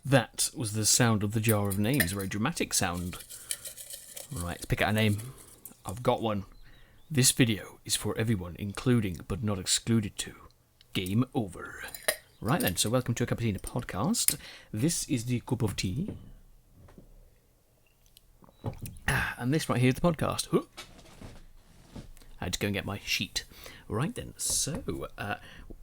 That was the sound of the jar of names, a very dramatic sound. Right, let's pick out a name. I've got one. This video is for everyone, including but not excluded to Game Over. Right then, so welcome to A Cup of Tea in a Podcast. This is the cup of tea. And this right here is the podcast. I had to go and get my sheet. Right then, so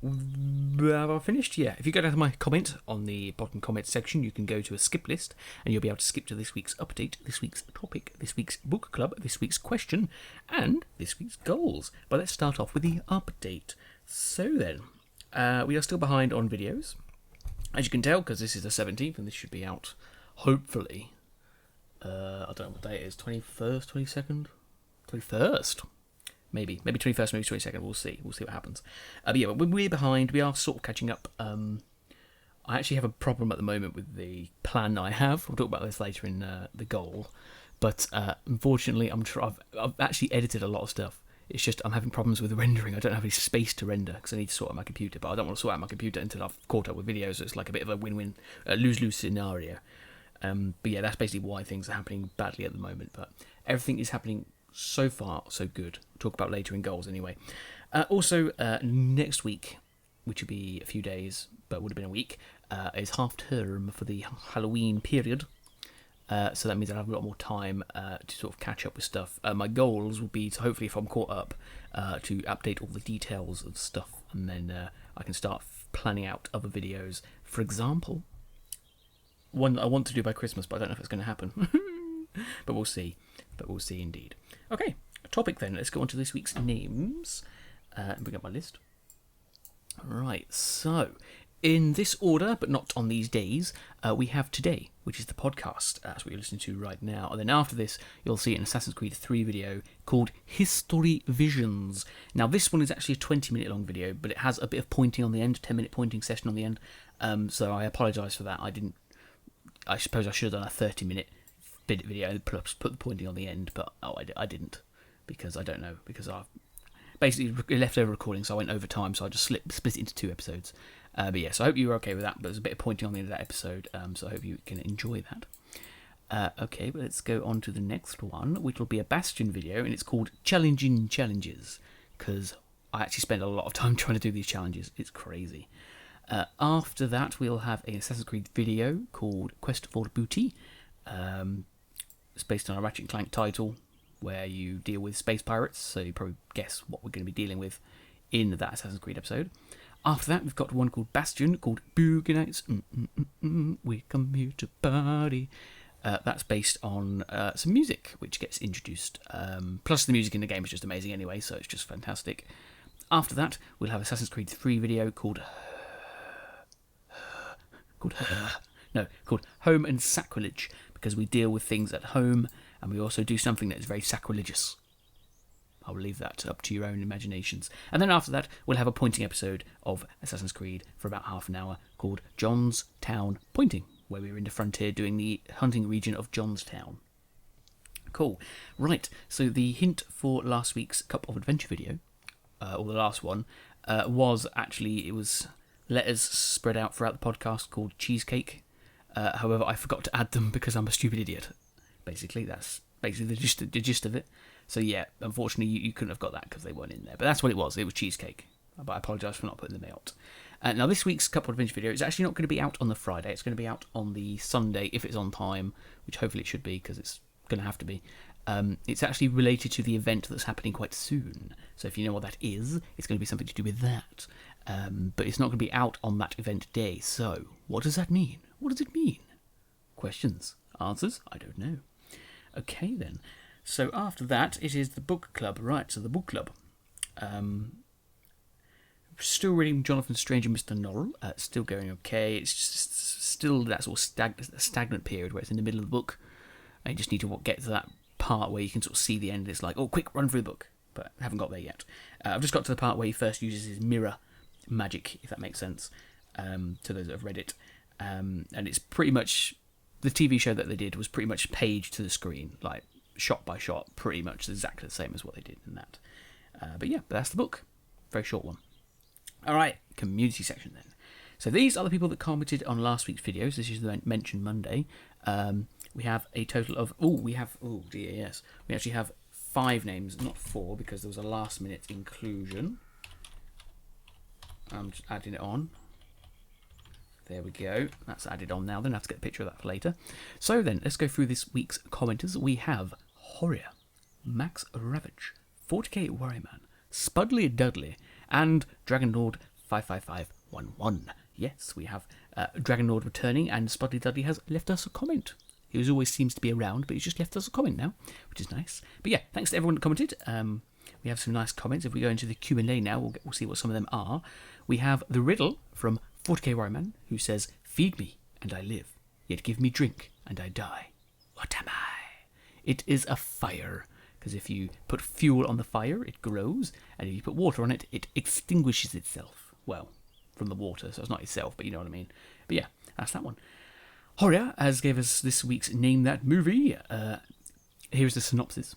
have I finished? Yeah. If you go down to my comment on the bottom comment section, you can go to a skip list and you'll be able to skip to this week's update, this week's topic, this week's book club, this week's question, and this week's goals. But let's start off with the update. So then, we are still behind on videos, as you can tell, because this is the 17th and this should be out, hopefully, I don't know what day it is, 21st, 22nd? 21st? Maybe 21st, maybe 22nd. We'll see what happens. But yeah, but we're behind. We are sort of catching up. I actually have a problem at the moment with the plan I have. We'll talk about this later in the goal. But unfortunately, I've actually edited a lot of stuff. It's just I'm having problems with the rendering. I don't have any space to render because I need to sort out my computer. But I don't want to sort out my computer until I've caught up with videos. So it's like a bit of a win-win, lose-lose scenario. But yeah, that's basically why things are happening badly at the moment. But everything is happening so far, so good. We'll talk about later in goals anyway. Also, next week, which would be a few days, but would have been a week, is half term for the Halloween period. So that means I'll have a lot more time to sort of catch up with stuff. My goals would be to hopefully, if I'm caught up, to update all the details of stuff, and then I can start planning out other videos. For example, one that I want to do by Christmas, but I don't know if it's going to happen. But we'll see. Indeed. Okay, topic then. Let's go on to this week's names and bring up my list. Right, so in this order, but not on these days, we have today, which is the podcast. That's what you're listening to right now. And then after this, you'll see an Assassin's Creed 3 video called History Visions. Now, this one is actually a 20-minute long video, but it has a bit of pointing on the end, 10-minute pointing session on the end. So I apologise for that. I suppose I should have done a 30-minute video plus put the pointing on the end, but I didn't, because I don't know, because I've basically left over recording, so I went over time, so I just split it into 2 episodes. But yeah, so I hope you were okay with that. But there's a bit of pointing on the end of that episode, so I hope you can enjoy that. Okay, but let's go on to the next one, which will be a Bastion video, and it's called Challenging Challenges, because I actually spend a lot of time trying to do these challenges. It's crazy. After that, we'll have an Assassin's Creed video called Quest for Booty. It's based on a Ratchet & Clank title where you deal with space pirates, so you probably guess what we're going to be dealing with in that Assassin's Creed episode. After that, we've got one called Bastion, called Boogie Nights. We come here to party. That's based on some music which gets introduced. Plus the music in the game is just amazing anyway, so it's just fantastic. After that, we'll have Assassin's Creed 3 video called Home and Sacrilege, because we deal with things at home and we also do something that is very sacrilegious. I will leave that up to your own imaginations. And then after that, we'll have a pointing episode of Assassin's Creed for about half an hour called John's Town Pointing, where we're in the frontier doing the hunting region of Johnstown. Cool. Right, so the hint for last week's Cup of Adventure video, or the last one, was actually, it was letters spread out throughout the podcast called cheesecake. However, I forgot to add them because I'm a stupid idiot. Basically, that's basically the gist of it. So yeah, unfortunately, you couldn't have got that because they weren't in there. But that's what it was. It was cheesecake. But I apologise for not putting them out. Now, this week's Cup of Adventure video is actually not going to be out on the Friday. It's going to be out on the Sunday, if it's on time, which hopefully it should be, because it's going to have to be. It's actually related to the event that's happening quite soon. So if you know what that is, it's going to be something to do with that. But it's not going to be out on that event day. So, what does that mean? What does it mean? Questions? Answers? I don't know. Okay, then. So after that, it is the book club. Right, so the book club. Still reading Jonathan Strange and Mr. Norrell. Still going okay. It's just still that sort of stagnant period where it's in the middle of the book. And you just need to get to that part where you can sort of see the end. It's like, oh, quick, run through the book. But I haven't got there yet. I've just got to the part where he first uses his mirror magic, if that makes sense, to those that have read it. And it's pretty much, the TV show that they did was pretty much page to the screen, like shot by shot, pretty much exactly the same as what they did in that. But that's the book. Very short one. All right, community section then. So these are the people that commented on last week's videos. This is the Mention Monday. We have a total of... we actually have 5 names, not 4, because there was a last-minute inclusion. I'm just adding it on. There we go. That's added on now. Then I have to get a picture of that for later. So then, let's go through this week's commenters. We have Horia, Max Ravage, 40k Warriorman, Spudley Dudley, and Dragon Lord 55511. Yes, we have Dragon Lord returning, and Spudley Dudley has left us a comment. He always seems to be around, but he's just left us a comment now, which is nice. But yeah, thanks to everyone that commented. We have some nice comments. If we go into the Q&A now, we'll see what some of them are. We have The Riddle from 40k Warriorman, who says, "Feed me, and I live, yet give me drink, and I die. What am I? It is a fire, because if you put fuel on the fire, it grows, and if you put water on it, it extinguishes itself." Well, from the water, so it's not itself, but you know what I mean. But yeah, that's that one. Horia has gave us this week's Name That Movie. Here's the synopsis.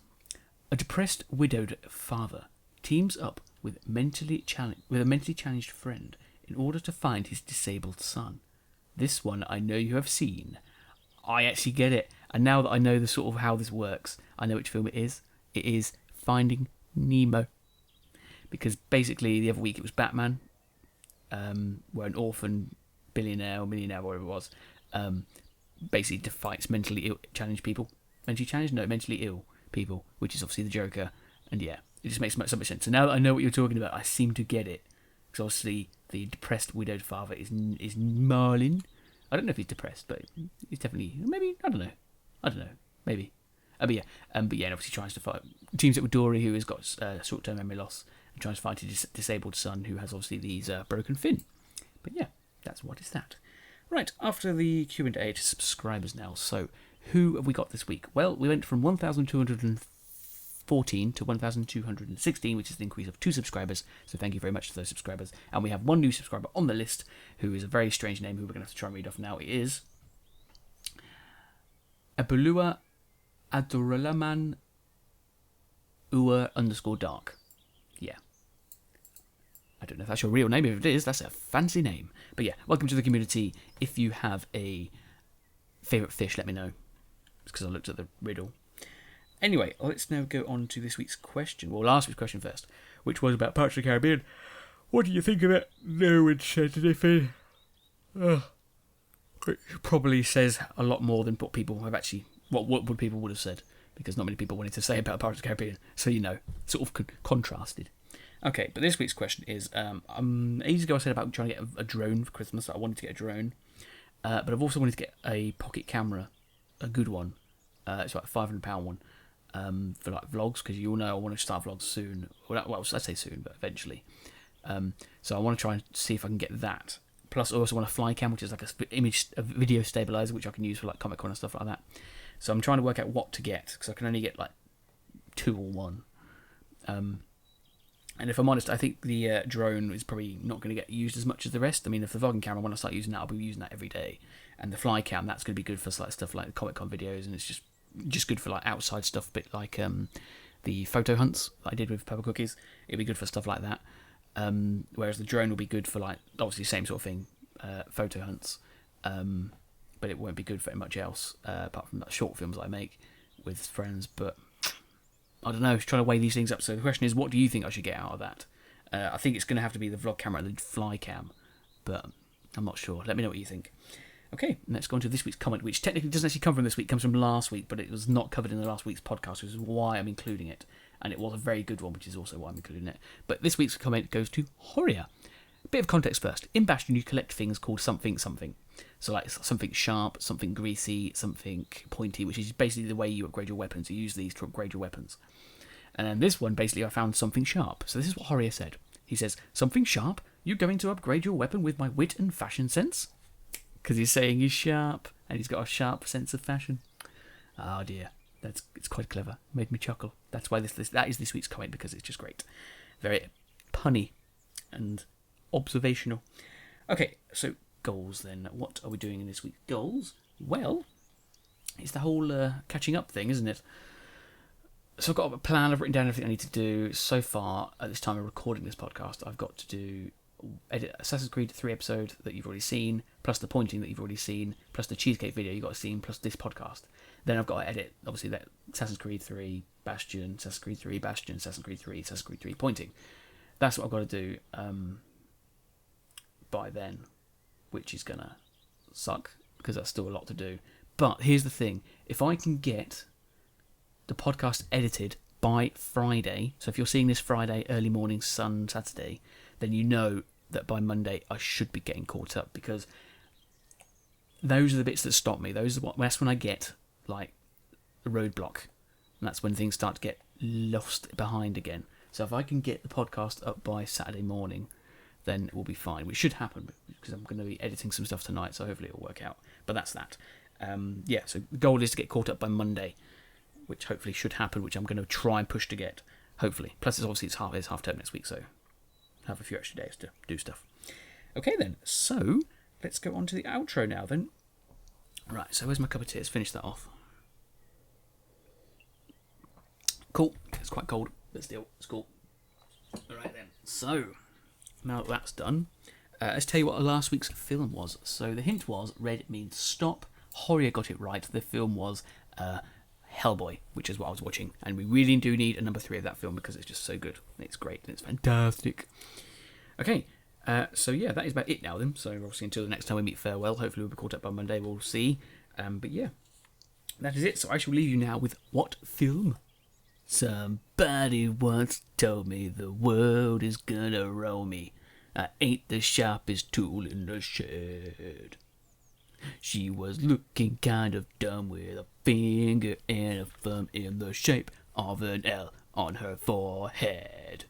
A depressed, widowed father teams up with a mentally challenged friend in order to find his disabled son. This one I know you have seen. I actually get it, and now that I know the sort of how this works, I know which film it is. It is Finding Nemo. Because basically the other week it was Batman, where an orphan billionaire or millionaire, whatever it was, basically fights mentally challenged people. Mentally ill people, which is obviously the Joker. And yeah, it just makes so much sense. So now that I know what you're talking about, I seem to get it. Because obviously the depressed widowed father is Marlin. I don't know if he's depressed, but he's definitely, maybe, I don't know, maybe. But yeah, and obviously tries to fight, teams up with Dory, who has got short-term memory loss, and tries to fight his disabled son, who has obviously these broken fin. But yeah, that's what is that. Right, after the Q&A to subscribers now. So, who have we got this week? Well, we went from 1,214 to 1,216, which is an increase of 2 subscribers. So thank you very much to those subscribers. And we have one new subscriber on the list, who is a very strange name, who we're going to have to try and read off now. It is Abulua Adoralaman _dark. Yeah. I don't know if that's your real name. If it is, that's a fancy name. But yeah, welcome to the community. If you have a favourite fish, let me know. It's because I looked at the riddle. Anyway, let's now go on to this week's question. Well, last week's question first, which was about Pirates of the Caribbean. What do you think of it? No one said anything. It probably says a lot more than what people have actually... What people would have said, because not many people wanted to say about Pirates of the Caribbean, so you know, sort of contrasted. Okay, but this week's question is, ages ago I said about trying to get a drone for Christmas. I wanted to get a drone, but I've also wanted to get a pocket camera, a good one. It's like a £500 one, for like vlogs, because you all know I want to start vlogs soon. Well, I say soon, but eventually. So I want to try and see if I can get that. Plus, I also want a fly cam, which is like a video stabilizer, which I can use for like Comic-Con and stuff like that. So I'm trying to work out what to get, because I can only get like 2 or 1. And if I'm honest, I think the drone is probably not going to get used as much as the rest. I mean, if the vlogging camera, when I start using that, I'll be using that every day. And the fly cam, that's going to be good for like stuff like the Comic-Con videos, and it's just good for like outside stuff, a bit like the photo hunts that I did with Pepper Cookies. It'd be good for stuff like that. Whereas the drone will be good for like, obviously same sort of thing, photo hunts. But it won't be good for much else, apart from like short films that I make with friends. But I don't know, trying to weigh these things up. So the question is, what do you think I should get out of that? I think it's going to have to be the vlog camera and the fly cam, but I'm not sure. Let me know what you think. Okay, let's go on to this week's comment, which technically doesn't actually come from this week, it comes from last week, but it was not covered in the last week's podcast, which is why I'm including it. And it was a very good one, which is also why I'm including it. But this week's comment goes to Horia. Bit of context first. In Bastion, you collect things called something. So like something sharp, something greasy, something pointy, which is basically the way you upgrade your weapons. You use these to upgrade your weapons. And then this one, basically, I found something sharp. So this is what Horia said. He says, "Something sharp? You going to upgrade your weapon with my wit and fashion sense?" Because he's saying he's sharp, and he's got a sharp sense of fashion. Oh dear. It's quite clever. Made me chuckle. That's why that is this week's comment, because it's just great. Very punny and observational. Okay, so goals then. What are we doing in this week's goals? Well, it's the whole catching up thing, isn't it? So I've got a plan. I've written down everything I need to do. So far, at this time of recording this podcast, I've got to do edit Assassin's Creed 3 episode that you've already seen, plus the pointing that you've already seen, plus the cheesecake video you've got to see, plus this podcast. Then I've got to edit, obviously, that Assassin's Creed 3 Bastion, Assassin's Creed 3 Bastion, Assassin's Creed 3, Assassin's Creed 3 pointing. That's what I've got to do by then, which is going to suck, because that's still a lot to do. But here's the thing. If I can get the podcast edited by Friday, so if you're seeing this Friday, early morning, Saturday, then you know that by Monday I should be getting caught up, because those are the bits that stop me. That's when I get, like, a roadblock. And that's when things start to get lost behind again. So if I can get the podcast up by Saturday morning, then it will be fine, which should happen, because I'm going to be editing some stuff tonight, so hopefully it'll work out. But that's that. So the goal is to get caught up by Monday, which hopefully should happen, which I'm going to try and push to get, hopefully. Plus, it's half term next week, so I'll have a few extra days to do stuff. Okay then, so let's go on to the outro now then. Right, so where's my cup of tea? Let's finish that off. Cool. It's quite cold, but still, it's cool. Alright then, so now that that's done, let's tell you what last week's film was. So the hint was red means stop. Horia got it right. The film was Hellboy, which is what I was watching. And we really do need a number 3 of that film, because it's just so good. It's great and it's fantastic. Okay, so yeah, that is about it now then. So obviously until the next time we meet, farewell. Hopefully we'll be caught up by Monday, we'll see. But yeah, that is it. So I shall leave you now with what film? Somebody once told me the world is gonna roll me. I ain't the sharpest tool in the shed. She was looking kind of dumb with a finger and a thumb in the shape of an L on her forehead.